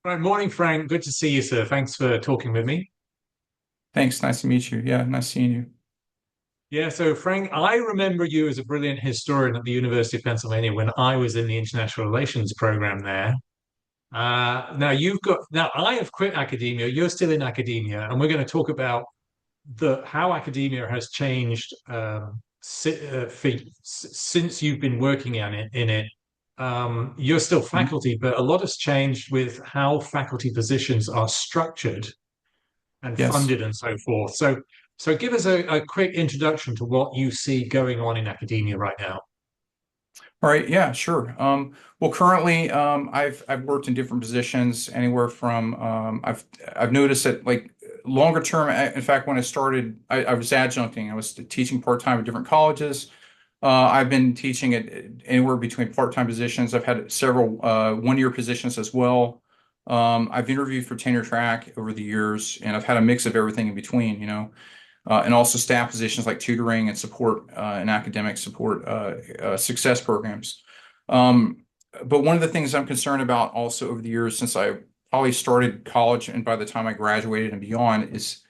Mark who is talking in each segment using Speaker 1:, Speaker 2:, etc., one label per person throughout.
Speaker 1: Right, morning, Frank. Good to see you, sir. Thanks for talking with me.
Speaker 2: Thanks. Nice to meet you. Yeah, nice seeing you.
Speaker 1: Yeah, so Frank, I remember you as a brilliant historian at the University of Pennsylvania when I was in the international relations program there. Now I have quit academia. You're still in academia, and we're going to talk about the how academia has changed since you've been working in it. You're still
Speaker 2: Mhm.
Speaker 1: faculty, but a lot has changed with how faculty positions are structured and
Speaker 2: Yes.
Speaker 1: funded and so forth. So give us a quick introduction to what you see going on in academia right now.
Speaker 2: All right. Yeah, sure. Well, currently, I've worked in different positions, anywhere from I've noticed that like longer term. In fact, when I started, I was adjuncting. I was teaching part-time at different colleges. I've been teaching at anywhere between part-time positions. I've had several one-year positions as well. I've interviewed for tenure-track over the years, and I've had a mix of everything in between. And also staff positions like tutoring and support and academic support success programs. Um, but one of the things I'm concerned about also over the years since I probably started college and by the time I graduated and beyond is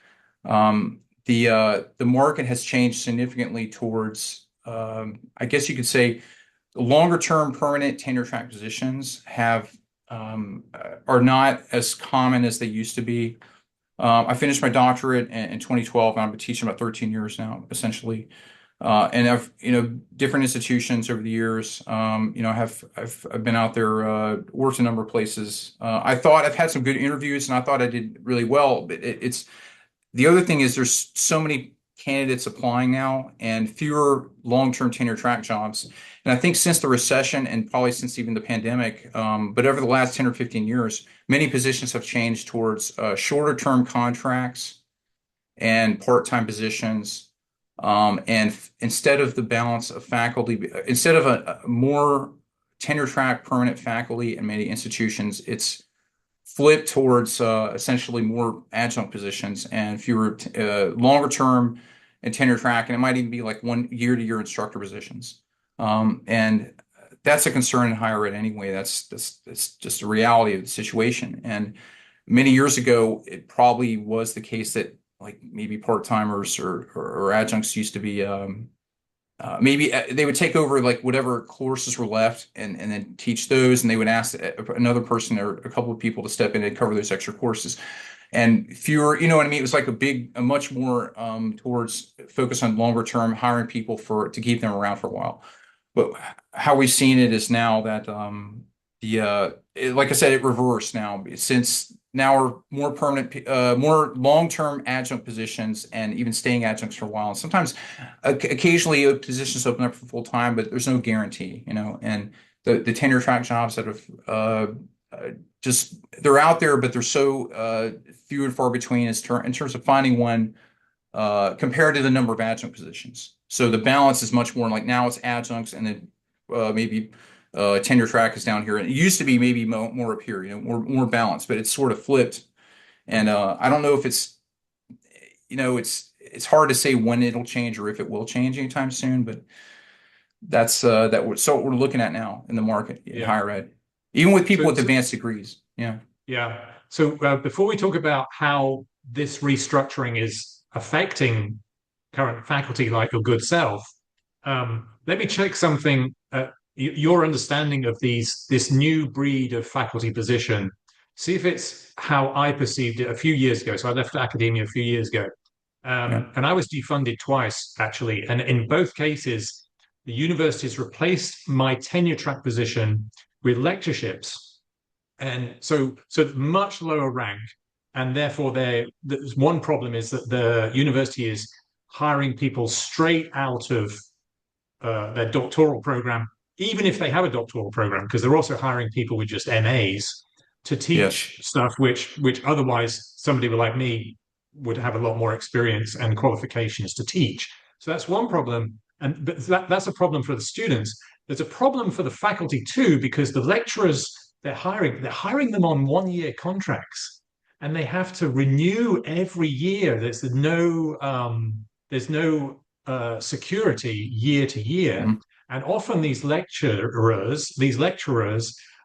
Speaker 2: the market has changed significantly towards I guess you could say longer term permanent tenure track positions have are not as common as they used to be. I finished my doctorate in 2012, and I've been teaching about 13 years now, essentially. And I've, different institutions over the years. I've been out there, worked a number of places. I thought I've had some good interviews, and I thought I did really well. But it's the other thing is there's so many candidates applying now, and fewer long-term tenure track jobs. And I think since the recession, and probably since even the pandemic, but over the last 10 or 15 years, many positions have changed towards shorter term contracts and part-time positions. Instead of the balance of faculty, instead of a more tenure track permanent faculty in many institutions, it's flipped towards essentially more adjunct positions and fewer longer term and tenure track, and it might even be like one year to year instructor positions. And that's a concern in higher ed anyway. That's just a reality of the situation. And many years ago, it probably was the case that like maybe part-timers or adjuncts used to be maybe they would take over like whatever courses were left and then teach those, and they would ask another person or a couple of people to step in and cover those extra courses. And fewer, you know what I mean? It was like a much more towards focus on longer term hiring people to keep them around for a while. But how we've seen it is now that like I said, it reversed now since now we're more permanent, more long-term adjunct positions and even staying adjuncts for a while. And sometimes, occasionally, positions open up for full time, but there's no guarantee, And the tenure track jobs that have just they're out there, but they're so few and far between in terms of finding one compared to the number of adjunct positions. So the balance is much more like now it's adjuncts and then maybe tenure track is down here. And it used to be maybe more up here, more balanced, but it's sort of flipped. And I don't know if it's hard to say when it'll change or if it will change anytime soon, but so what we're looking at now in the market in
Speaker 1: Yeah.
Speaker 2: higher ed, even with people
Speaker 1: So,
Speaker 2: with
Speaker 1: so
Speaker 2: advanced degrees. Yeah.
Speaker 1: yeah. So before we talk about how this restructuring is affecting current faculty like your good self, let me check something. Your understanding of this new breed of faculty position. See if it's how I perceived it a few years ago. So I left academia a few years ago.
Speaker 2: Yeah.
Speaker 1: And I was defunded twice, actually. And in both cases, the universities replaced my tenure track position with lectureships. And so much lower rank. And therefore, there's one problem is that the university is hiring people straight out of their doctoral program, even if they have a doctoral program, because they're also hiring people with just MAs to
Speaker 2: Yes.
Speaker 1: teach stuff which otherwise somebody like me would have a lot more experience and qualifications to teach. So that's one problem. And but that's a problem for the students. There's a problem for the faculty too, because the lecturers they're hiring them on 1 year contracts and they have to renew every year. There's no security year to year.
Speaker 2: Mhm.
Speaker 1: And often these lecturers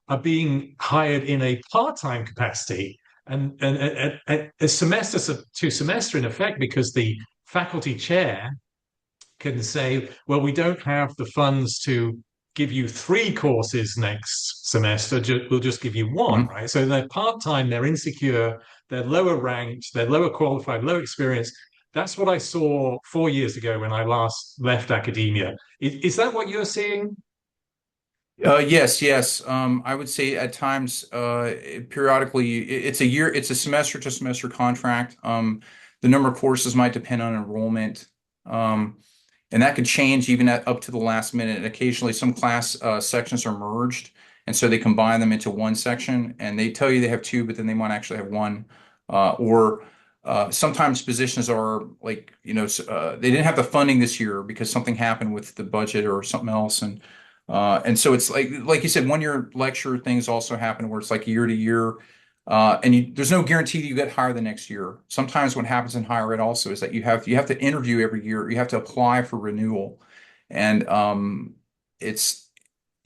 Speaker 1: are being hired in a part-time capacity and a semester to semester in effect, because the faculty chair can say, well, we don't have the funds to give you 3 courses next semester. We'll just give you one,
Speaker 2: Mhm.
Speaker 1: right? So they're part-time, they're insecure, they're lower ranked, they're lower qualified, low experience. That's what I saw 4 years ago when I last left academia. Is that what you're seeing?
Speaker 2: Yes, yes. I would say at times, periodically, it's a semester to semester contract. The number of courses might depend on enrollment. Um, and that could change even up to the last minute. Occasionally, some class sections are merged, and so they combine them into one section, and they tell you they have two, but then they might actually have one. Or sometimes positions are like, they didn't have the funding this year because something happened with the budget or something else, and so it's like you said, 1 year lecture things also happen where it's like year to year. There's no guarantee that you get hired the next year. Sometimes what happens in higher ed also is that you have to interview every year. You have to apply for renewal, and it's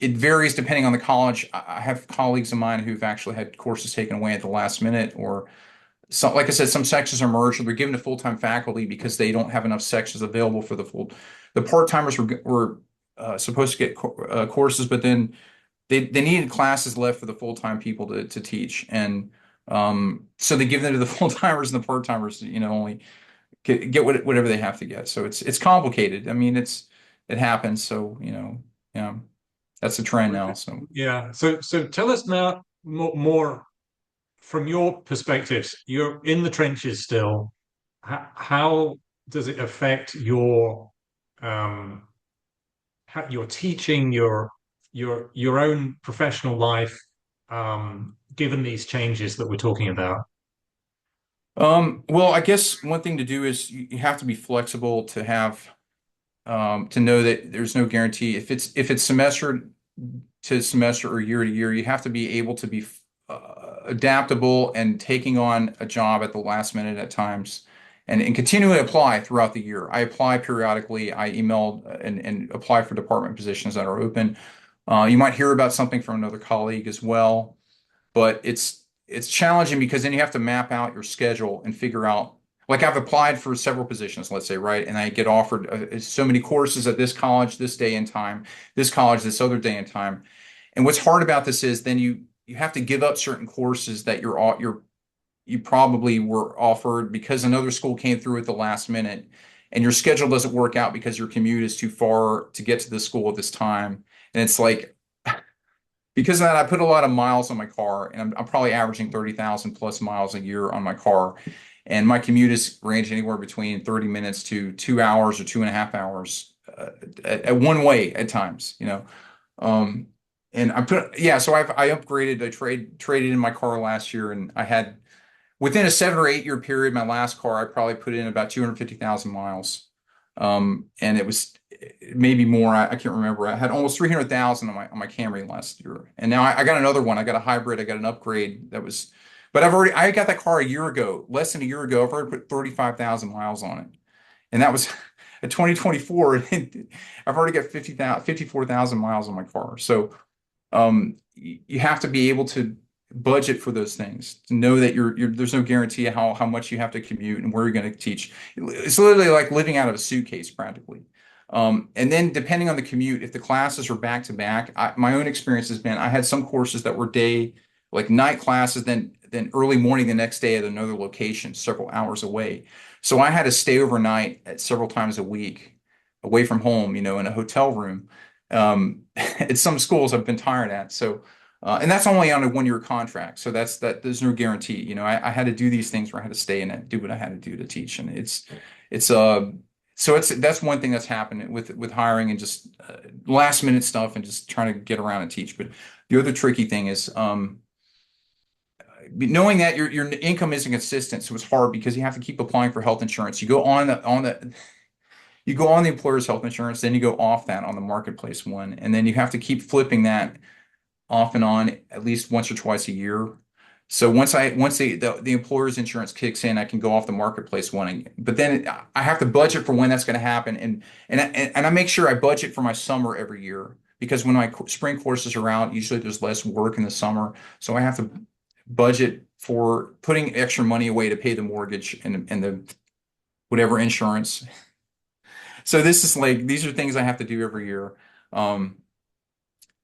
Speaker 2: it varies depending on the college. I have colleagues of mine who've actually had courses taken away at the last minute, or like I said, some sections are merged, or they're given to full-time faculty because they don't have enough sections available for the full. The part-timers were supposed to get courses, but then they needed classes left for the full-time people to teach, and so they give them to the full-timers, and the part-timers, only get whatever they have to get. So it's complicated. I mean, it happens. So yeah, that's the trend now. So
Speaker 1: Yeah. So tell us now more from your perspectives. You're in the trenches still. How does it affect um, your teaching, your own professional life, given these changes that we're talking about?
Speaker 2: well, I guess one thing to do is you have to be flexible to know that there's no guarantee. If it's semester to semester or year to year, you have to be able to be adaptable and taking on a job at the last minute at times, and continually apply throughout the year. I apply periodically. I email and apply for department positions that are open. You might hear about something from another colleague as well, but it's challenging because then you have to map out your schedule and figure out, like, I've applied for several positions, let's say, right? And I get offered so many courses at this college, this day and time, this college, this other day and time. And what's hard about this is then you have to give up certain courses that you probably were offered because another school came through at the last minute, and your schedule doesn't work out because your commute is too far to get to the school at this time. And it's like, because of that, I put a lot of miles on my car, and I'm probably averaging 30,000 plus miles a year on my car. And my commute is range anywhere between 30 minutes to 2 hours or 2.5 hours at one way at times. Um, and yeah, so I upgraded, traded in my car last year, and I had, within a 7 or 8 year period, my last car, I probably put in about 250,000 miles. And it was maybe more. I can't remember. I had almost 300,000 on my Camry last year, and now I got another one. I got a hybrid. I got an upgrade that was, but I got that car a year ago, less than a year ago. I've already put 35,000 miles on it, and that was a 2024. I've already got 54,000 miles on my car. So you have to be able to budget for those things, to know that there's no guarantee how much you have to commute and where you're going to teach. It's literally like living out of a suitcase practically. And then depending on the commute, if the classes are back to back, my own experience has been I had some courses that were like night classes, then early morning the next day at another location, several hours away. So I had to stay overnight at several times a week away from home, in a hotel room. At some schools I've been tired at. So and that's only on a 1 year contract. So that there's no guarantee. I had to do these things where I had to stay in it, do what I had to do to teach. And it's so that's one thing that's happened with hiring and just last minute stuff and just trying to get around and teach. But the other tricky thing is knowing that your income isn't consistent. So it's hard because you have to keep applying for health insurance. You go on the employer's health insurance, then you go off that on the marketplace one, and then you have to keep flipping that off and on at least once or twice a year. So once the employer's insurance kicks in, I can go off the marketplace one. But then I have to budget for when that's going to happen, and I make sure I budget for my summer every year because when my spring courses are out, usually there's less work in the summer. So I have to budget for putting extra money away to pay the mortgage and the whatever insurance. So this is like, these are things I have to do every year. Um,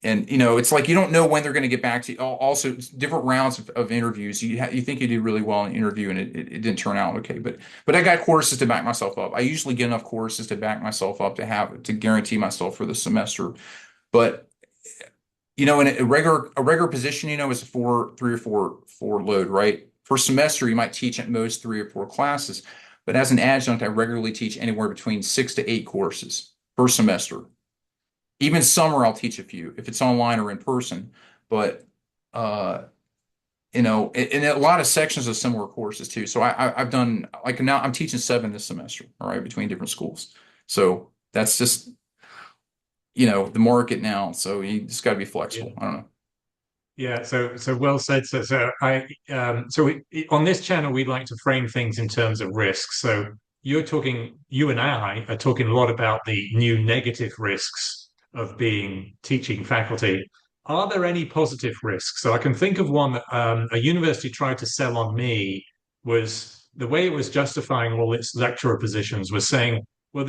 Speaker 2: and it's like you don't know when they're going to get back to you. Also, it's different rounds of interviews. You think you did really well in an interview, and it didn't turn out okay. But I got courses to back myself up. I usually get enough courses to back myself up to guarantee myself for the semester. But in a regular position, is a 3 or 4 load, right? For semester, you might teach at most 3 or 4 classes. But as an adjunct, I regularly teach anywhere between 6 to 8 courses per semester. Even summer, I'll teach a few if it's online or in person. But in a lot of sections of similar courses too. So I've done, like, now I'm teaching 7 this semester, all right, between different schools. So that's just the market now. So you just got to be flexible. I don't know.
Speaker 1: Yeah, so well said. On this channel, we like to frame things in terms of risks. So you and I are talking a lot about the new negative risks of being teaching faculty. Are there any positive risks? So I can think of one that a university tried to sell on me, was the way it was justifying all its lecturer positions was saying, well,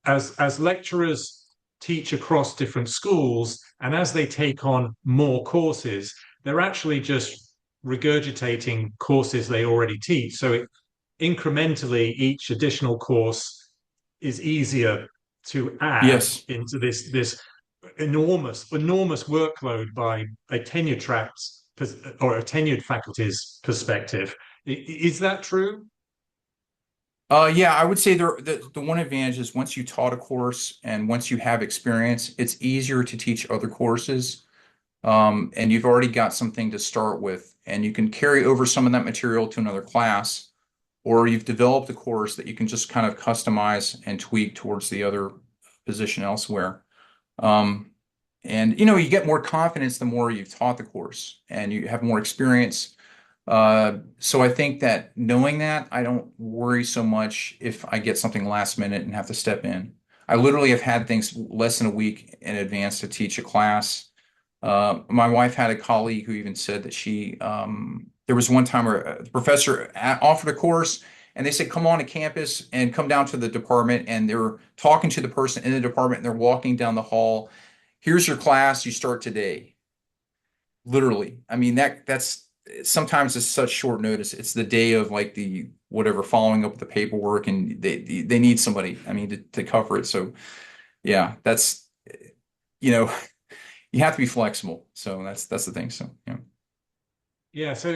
Speaker 1: as lecturers teach across different schools, and as they take on more courses, they're actually just regurgitating courses they already teach. So incrementally, each additional course is easier to add
Speaker 2: Yes.
Speaker 1: into this enormous workload by a tenure track or a tenured faculty's perspective. Is that true?
Speaker 2: Yeah, I would say the one advantage is once you taught a course and once you have experience, it's easier to teach other courses. And you've already got something to start with, and you can carry over some of that material to another class, or you've developed a course that you can just kind of customize and tweak towards the other position elsewhere. Um, and you get more confidence the more you've taught the course and you have more experience. So I think that knowing that, I don't worry so much if I get something last minute and have to step in. I literally have had things less than a week in advance to teach a class. My wife had a colleague who even said that there was one time where the professor offered a course and they said, come on to campus and come down to the department. And they were talking to the person in the department and they're walking down the hall. Here's your class. You start today. Literally. I mean, that's sometimes it's such short notice. It's the day of like the whatever following up with the paperwork and they need somebody, I mean, to cover it. So yeah, that's, you know, you have to be flexible. So that's the thing. So yeah.
Speaker 1: Yeah, so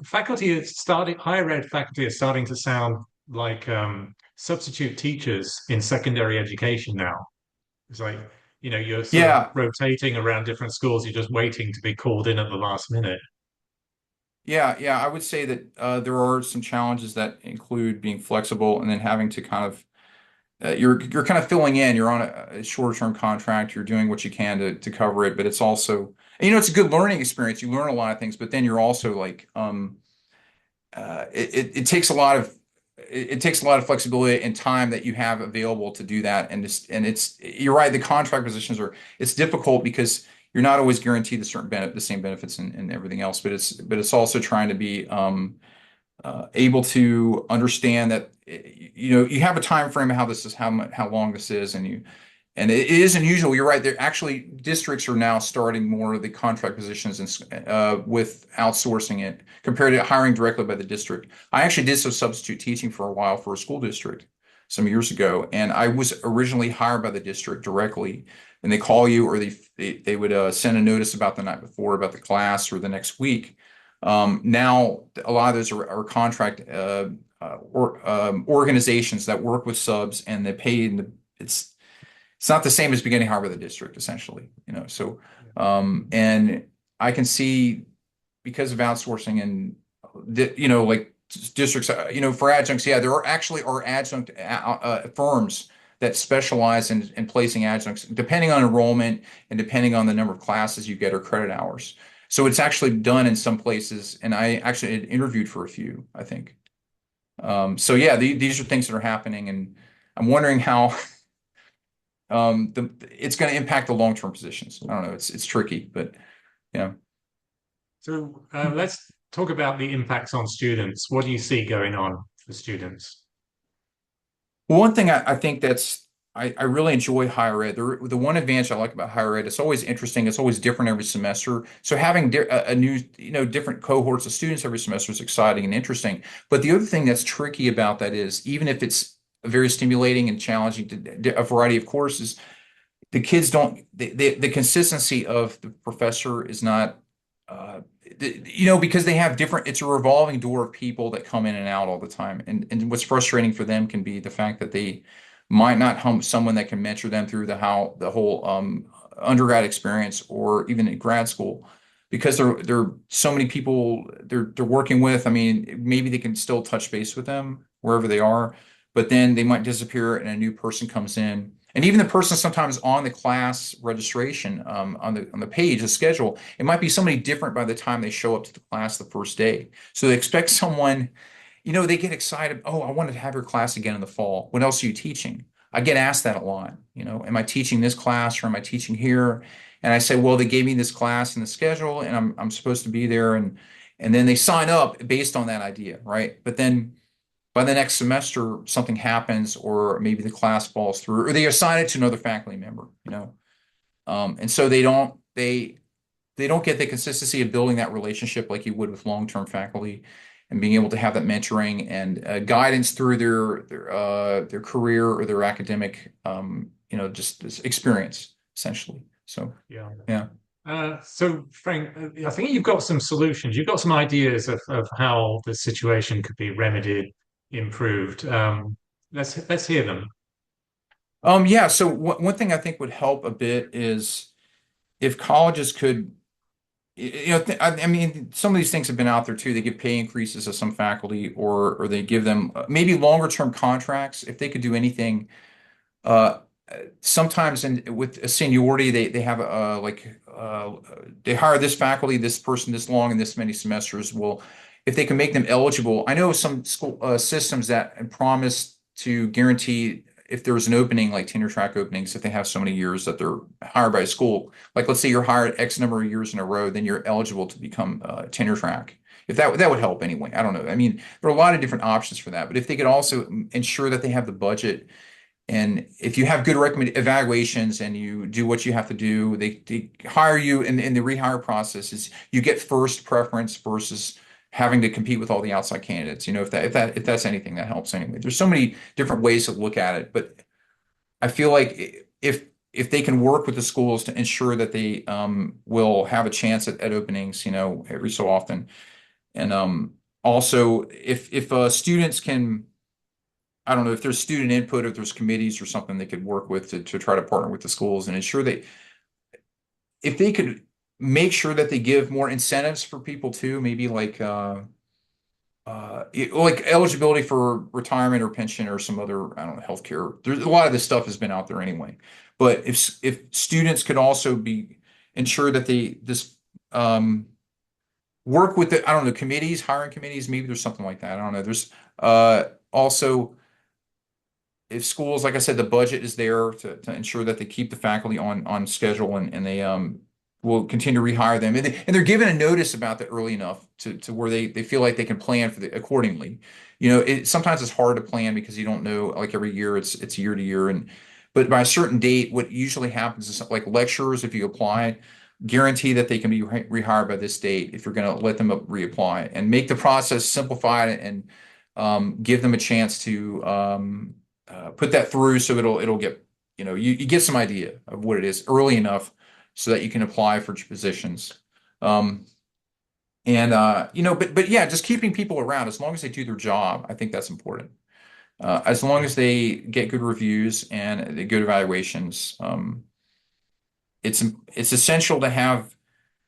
Speaker 1: faculty is starting, higher ed faculty is starting to sound like substitute teachers in secondary education now. It's like, you're sort of
Speaker 2: Yeah,
Speaker 1: rotating around different schools. You're just waiting to be called in at the last minute.
Speaker 2: yeah. I would say that there are some challenges that include being flexible and then having to kind of you're kind of filling in. You're on a shorter term contract. You're doing what you can to cover it, but it's also it's a good learning experience. You learn a lot of things, but then you're also like it takes a lot of it takes a lot of flexibility and time that you have available to do that. And it's you're right. The contract positions it's difficult because you're not always guaranteed the same benefits and everything else. But it's also trying to be able to understand that you have a time frame of how long this is, and it is unusual. You're right. There actually districts are now starting more of the contract positions and with outsourcing it compared to hiring directly by the district. I actually did some substitute teaching for a while for a school district some years ago, and I was originally hired by the district directly. And they call you, or they would send a notice about the night before about the class or the next week. Now, a lot of those are contract organizations that work with subs, and they pay. It's not the same as beginning hired by the district, essentially. So and I can see because of outsourcing and like districts, for adjuncts, yeah, there are adjunct firms that specialize in placing adjuncts, depending on enrollment and depending on the number of classes you get or credit hours. So it's actually done in some places, and I actually had interviewed for a few, I think. So yeah, these are things that are happening, and I'm wondering how it's going to impact the long-term positions. I don't know. It's tricky, but yeah.
Speaker 1: So let's talk about the impacts on students. What do you see going on for students?
Speaker 2: Well, one thing I think I really enjoy higher ed. The one advantage I like about higher ed, it's always interesting. It's always different every semester. So having a new, different cohorts of students every semester is exciting and interesting. But the other thing that's tricky about that is even if it's very stimulating and challenging to a variety of courses, the kids don't the consistency of the professor is not because they have different, it's a revolving door of people that come in and out all the time. And what's frustrating for them can be the fact that they might not have someone that can mentor them through the whole undergrad experience or even in grad school because there are so many people they're working with. I mean, maybe they can still touch base with them wherever they are, but then they might disappear and a new person comes in. And even the person sometimes on the class registration, on the page, the schedule, it might be somebody different by the time they show up to the class the first day. So they expect someone, they get excited. Oh, I wanted to have your class again in the fall. What else are you teaching? I get asked that a lot. Am I teaching this class or am I teaching here? And I say, well, they gave me this class in the schedule and I'm supposed to be there. And then they sign up based on that idea, right? But then by the next semester, something happens, or maybe the class falls through, or they assign it to another faculty member. And so they don't get the consistency of building that relationship like you would with long-term faculty, and being able to have that mentoring and guidance through their career or their academic, just this experience essentially. So
Speaker 1: Yeah.
Speaker 2: yeah.
Speaker 1: So Frank, I think you've got some solutions. You've got some ideas of how the situation could be remedied, improved. Let's hear them.
Speaker 2: Yeah. So one thing I think would help a bit is if colleges could. I mean, some of these things have been out there too. They give pay increases to some faculty, or they give them maybe longer term contracts. If they could do anything, uh, sometimes with a seniority, they have they hire this faculty, this person, this long, and this many semesters. Well, if they can make them eligible, I know some school systems that promise to guarantee if there was an opening, like tenure track openings, if they have so many years that they're hired by a school, like let's say you're hired X number of years in a row, then you're eligible to become tenure track. If that would help anyway. I don't know. I mean, there are a lot of different options for that, but if they could also ensure that they have the budget, and if you have good recommend evaluations and you do what you have to do, they hire you in the rehire process is you get first preference versus having to compete with all the outside candidates. If that's anything that helps anyway. There's so many different ways to look at it, but I feel like if they can work with the schools to ensure that they will have a chance at openings, every so often, and also if students can. I don't know if there's student input, if there's committees or something they could work with to try to partner with the schools and ensure if they could make sure that they give more incentives for people too, maybe like eligibility for retirement or pension or some other, I don't know, healthcare. There's a lot of this stuff has been out there anyway. But if students could also be ensure that they this work with I don't know, committees, hiring committees, maybe there's something like that. I don't know. There's also if schools, like I said, the budget is there to ensure that they keep the faculty on schedule and they will continue to rehire them. And they're given a notice about that early enough to where they feel like they can plan for accordingly. Sometimes it's hard to plan because you don't know, like every year it's year to year. But by a certain date, what usually happens is like lecturers, if you apply, guarantee that they can be rehired by this date if you're going to let them reapply and make the process simplified and give them a chance to put that through so it'll get, you get some idea of what it is early enough so that you can apply for positions. But yeah, just keeping people around as long as they do their job, I think that's important. As long as they get good reviews and good evaluations, it's essential to have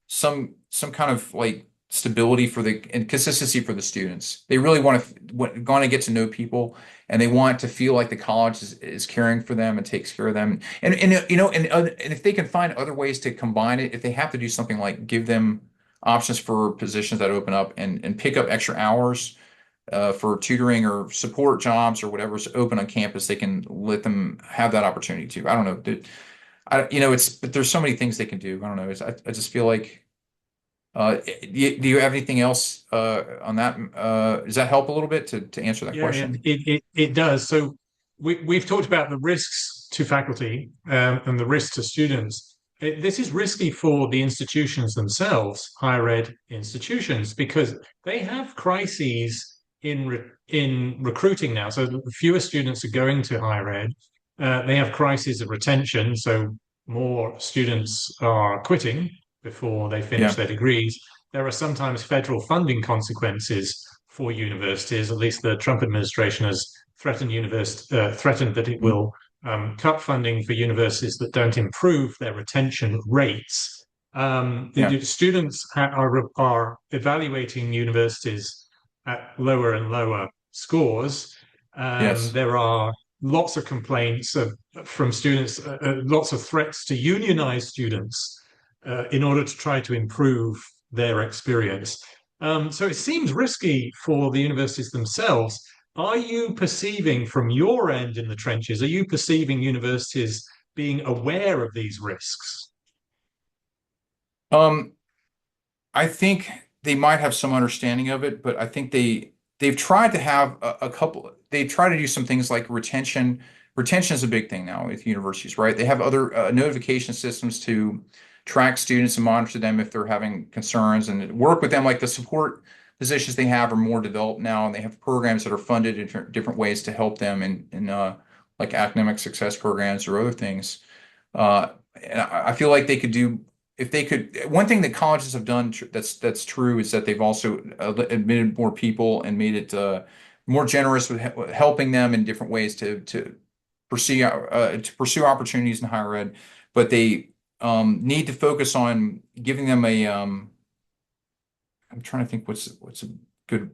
Speaker 2: some kind of like stability and consistency for the students. They really want to get to know people, and they want to feel like the college is caring for them and takes care of them. And if they can find other ways to combine it, if they have to do something like give them options for positions that open up and pick up extra hours, for tutoring or support jobs or whatever's open on campus, they can let them have that opportunity too. I don't know. But there's so many things they can do. I don't know. I just feel like, do you have anything else on that? Does that help a little bit to answer that
Speaker 1: Yeah,
Speaker 2: question?
Speaker 1: it does. So we've talked about the risks to faculty and the risks to students. This is risky for the institutions themselves, higher ed institutions, because they have crises in recruiting now. So fewer students are going to higher ed. They have crises of retention, so more students are quitting before they finish
Speaker 2: Yeah.
Speaker 1: their degrees. There are sometimes federal funding consequences for universities. At least the Trump administration has threatened that it
Speaker 2: Mhm.
Speaker 1: will cut funding for universities that don't improve their retention rates.
Speaker 2: Yeah.
Speaker 1: Students are evaluating universities at lower and lower scores.
Speaker 2: Yes.
Speaker 1: There are lots of complaints from students, lots of threats to unionize students in order to try to improve their experience. So it seems risky for the universities themselves. Are you perceiving from your end in the trenches, are you perceiving universities being aware of these risks?
Speaker 2: Um, I think they might have some understanding of it, but I think they've tried to have a couple. They try to do some things like retention. Retention is a big thing now with universities, right? They have other notification systems to track students and monitor them if they're having concerns and work with them. Like the support positions they have are more developed now, and they have programs that are funded in different ways to help them in like academic success programs or other things. And I feel like they could do if they could. One thing that colleges have done that's true is that they've also admitted more people and made it more generous with helping them in different ways to pursue opportunities in higher ed. But they need to focus on giving them a. I'm trying to think what's a good.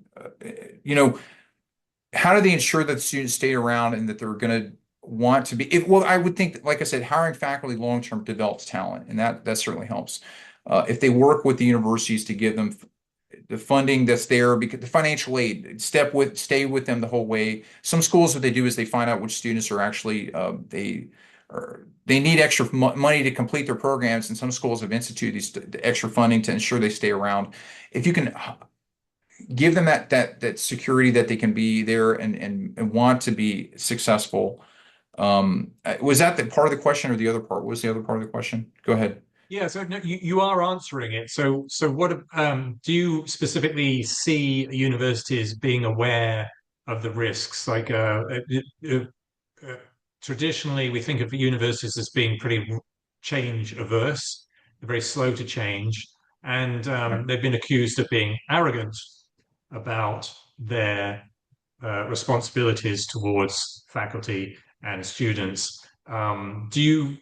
Speaker 2: You know, how do they ensure that the students stay around and that they're going to want to be well, I would think, like I said, hiring faculty long term develops talent, and that certainly helps. If they work with the universities to give them the funding that's there, because the financial aid, stay with them the whole way. Some schools, what they do is they find out which students are actually they need extra money to complete their programs, and some schools have instituted these extra funding to ensure they stay around. If you can give them that security that they can be there and want to be successful. Was that the part of the question or the other part? What was the other part of the question? Go ahead.
Speaker 1: Yeah, so no, you are answering it. So what do you specifically see universities being aware of the risks? Like uh, traditionally, we think of universities as being pretty change averse, very slow to change, and
Speaker 2: Yeah.
Speaker 1: they've been accused of being arrogant about their responsibilities towards faculty and students. Do you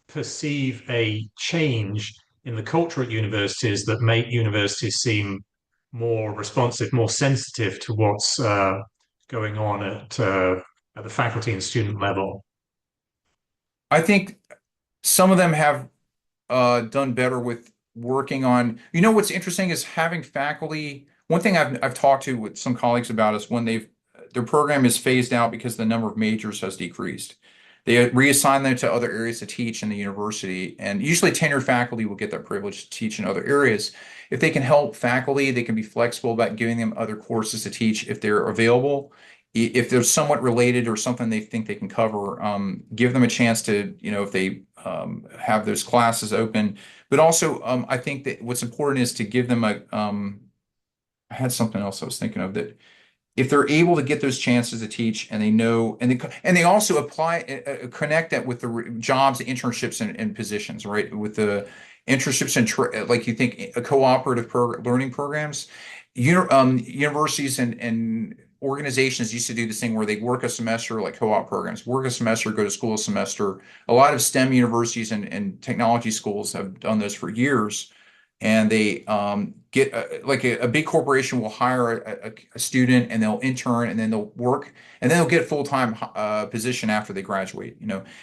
Speaker 1: perceive a change in the culture at universities that make universities seem more responsive, more sensitive to what's going on at the faculty and student level?
Speaker 2: I think some of them have done better with working on. You know, what's interesting is having faculty. One thing I've talked to with some colleagues about is when their program is phased out because the number of majors has decreased. They reassign them to other areas to teach in the university, and usually tenured faculty will get that privilege to teach in other areas. If they can help faculty, they can be flexible about giving them other courses to teach if they're available. If they're somewhat related or something they think they can cover, give them a chance to, if they have those classes open. But also, I think that what's important is to give them I had something else I was thinking of that if they're able to get those chances to teach and they know and they also apply connect that with the jobs, internships, and positions, right, with the internships and like you think cooperative learning programs. Universities and organizations used to do this thing where they work a semester, like co-op programs, work a semester, go to school a semester. A lot of STEM universities and technology schools have done this for years, and they get like a big corporation will hire a student and they'll intern and then they'll work and then they'll get a full-time position after they graduate.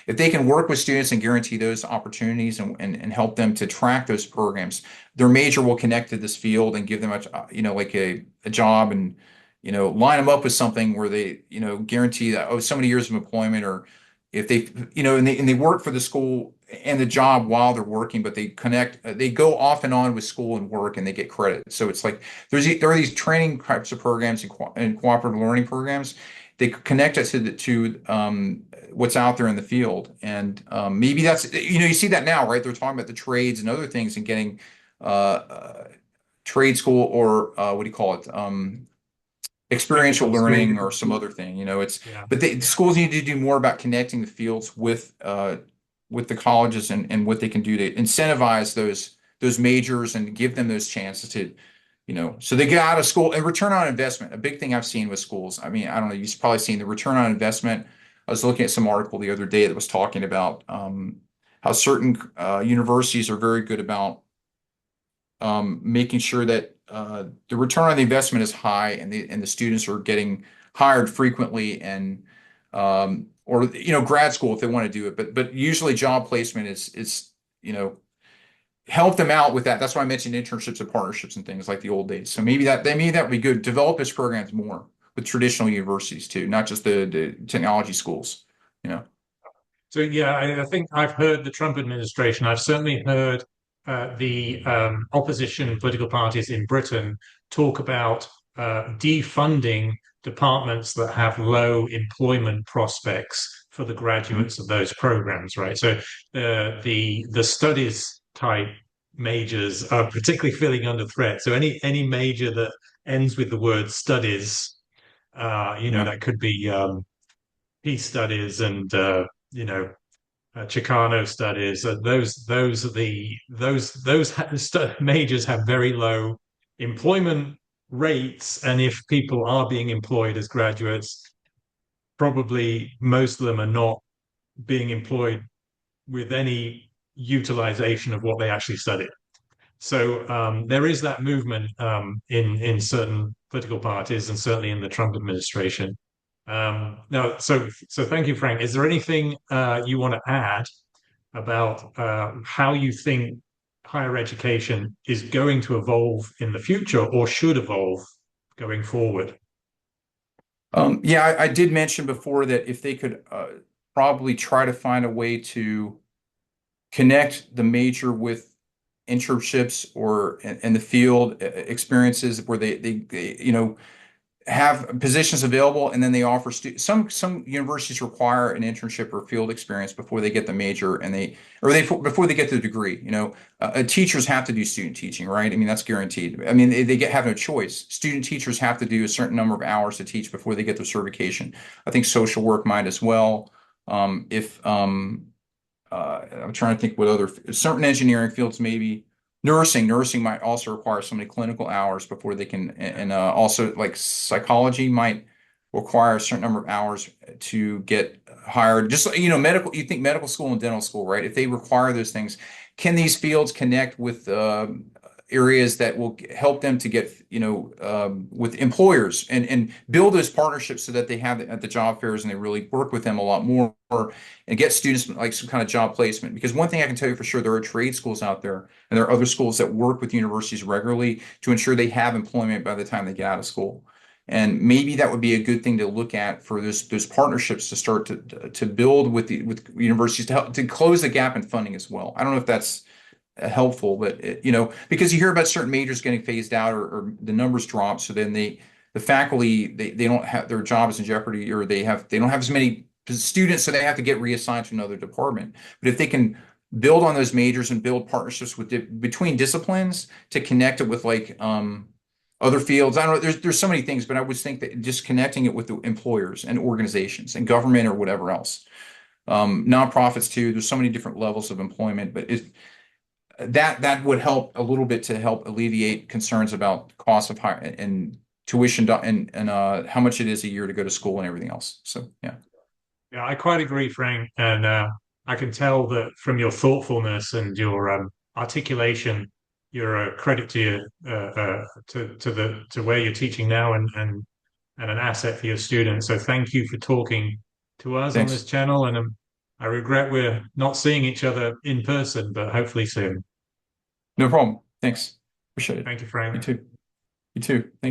Speaker 2: If they can work with students and guarantee those opportunities and help them to track those programs, their major will connect to this field and give them like a job. And line them up with something where they, guarantee that, oh, so many years of employment, or if they, and they work for the school and the job while they're working, but they go off and on with school and work and they get credit. So it's like there are these training types of programs and cooperative learning programs. They connect us to what's out there in the field. And maybe that's, you see that now, right? They're talking about the trades and other things and getting trade school, or what do you call it? Experiential
Speaker 1: Technical
Speaker 2: learning
Speaker 1: school.
Speaker 2: or some other thing,
Speaker 1: Yeah.
Speaker 2: but the schools need to do more about connecting the fields with the colleges, and what they can do to incentivize those majors and give them those chances to, so they get out of school. And return on investment, a big thing I've seen with schools. I mean, I don't know, you've probably seen the return on investment. I was looking at some article the other day that was talking about how certain universities are very good about making sure that the return on the investment is high, and the students are getting hired frequently, and or grad school if they want to do it, but usually job placement is help them out with that. That's why I mentioned internships and partnerships and things like the old days. So maybe that would be good. Develop these programs more with traditional universities too, not just the technology schools.
Speaker 1: So yeah, I think I've heard the Trump administration. I've certainly heard the opposition political parties in Britain talk about defunding departments that have low employment prospects for the graduates of those programs, right? So the studies type majors are particularly feeling under threat. So any major that ends with the word studies,
Speaker 2: Yeah.
Speaker 1: that could be peace studies and you know Chicano studies. Those are majors have very low employment rates, and if people are being employed as graduates, probably most of them are not being employed with any utilization of what they actually studied. So there is that movement in certain political parties, and certainly in the Trump administration. No, so thank you, Frank. Is there anything you want to add about how you think higher education is going to evolve in the future, or should evolve going forward?
Speaker 2: Yeah, I did mention before that if they could probably try to find a way to connect the major with internships or in the field experiences where they have positions available, and then they offer some universities require an internship or field experience before they get the major, and before they get the degree. Teachers have to do student teaching, right? I mean, that's guaranteed. I mean, they have no choice. Student teachers have to do a certain number of hours to teach before they get their certification. I think social work might as well. If I'm trying to think what other certain engineering fields, maybe nursing might also require so many clinical hours before they can, and also like psychology might require a certain number of hours to get hired. Just medical, you think medical school and dental school, right? If they require those things, can these fields connect with areas that will help them to get, with employers, and build those partnerships so that they have at the job fairs and they really work with them a lot more, and get students like some kind of job placement. Because one thing I can tell you for sure, there are trade schools out there, and there are other schools that work with universities regularly to ensure they have employment by the time they get out of school. And maybe that would be a good thing to look at for those partnerships to start to build with universities to help to close the gap in funding as well. I don't know if that's helpful, but because you hear about certain majors getting phased out, or the numbers drop, so then the faculty, they don't have, their job is in jeopardy, or they don't have as many students, so they have to get reassigned to another department. But if they can build on those majors and build partnerships between disciplines to connect it with like other fields, I don't know, there's so many things, but I would think that just connecting it with the employers and organizations and government or whatever else, nonprofits too. There's so many different levels of employment, but that would help a little bit to help alleviate concerns about cost of higher and tuition, and how much it is a year to go to school and everything else. So yeah.
Speaker 1: Yeah, I quite agree, Frank, and I can tell that from your thoughtfulness and your articulation, you're a credit to your to where you're teaching now, and an asset for your students. So thank you for talking to us on this
Speaker 2: Thanks.
Speaker 1: channel, and I regret we're not seeing each other in person, but hopefully soon.
Speaker 2: No problem. Thanks. Appreciate it.
Speaker 1: Thank you,
Speaker 2: You
Speaker 1: Frank.
Speaker 2: too. You too. Thank